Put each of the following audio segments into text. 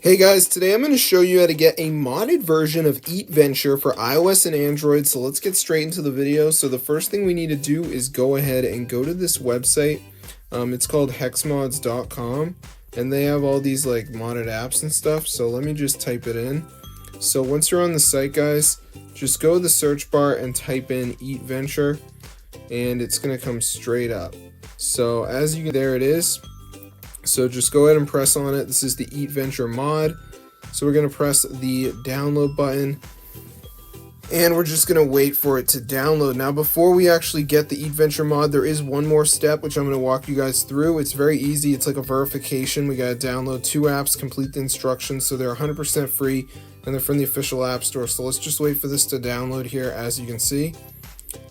Hey guys, today I'm going to show you how to get a modded version of Eatventure for iOS and Android, so let's get straight into the video. So the first thing we need to do is go ahead and go to this website. It's called hexmods.com, and they have all these like modded apps and stuff, so let me just type it in. So once you're on the site, guys, just go to the search bar and type in Eatventure, and it's going to come straight up. So as you can, there it is. So just go ahead and press on it. This is the Eatventure mod. So we're going to press the download button, and we're just going to wait for it to download. Now before we actually get the Eatventure mod, there is one more step which I'm going to walk you guys through. It's very easy. It's like a verification. We got to download 2 apps, complete the instructions. So they're 100% free and they're from the official app store. So let's just wait for this to download here, as you can see.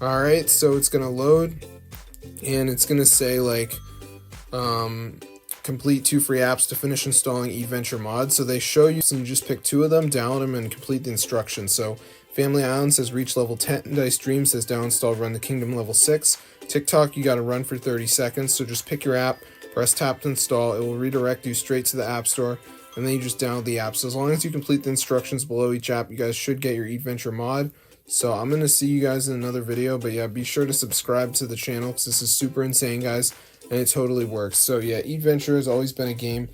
Alright, so it's going to load, and it's going to say like complete 2 free apps to finish installing Eatventure mod. So they show you, and you just pick 2 of them, download them, and complete the instructions. So Family Island says reach level 10, Dice Dream says down install Run the Kingdom level 6. TikTok, you got to run for 30 seconds. So just pick your app, press tap to install, it will redirect you straight to the app store, and then you just download the app. So as long as you complete the instructions below each app, you guys should get your Eatventure mod. So I'm going to see you guys in another video, but yeah, be sure to subscribe to the channel because this is super insane, guys, and it totally works. So yeah, Eatventure has always been a game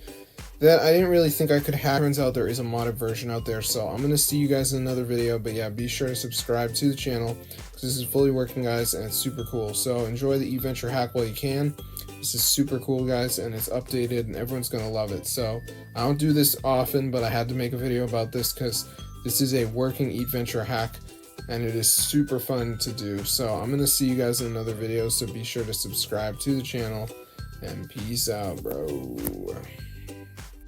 that I didn't really think I could hack. Turns out there is a modded version out there, so I'm going to see you guys in another video, but yeah, be sure to subscribe to the channel because this is fully working, guys, and it's super cool. So enjoy the Eatventure hack while you can. This is super cool, guys, and it's updated and everyone's going to love it. So I don't do this often, but I had to make a video about this because this is a working Eatventure hack and it is super fun to do. So I'm gonna see you guys in another video, so be sure to subscribe to the channel, and peace out, bro.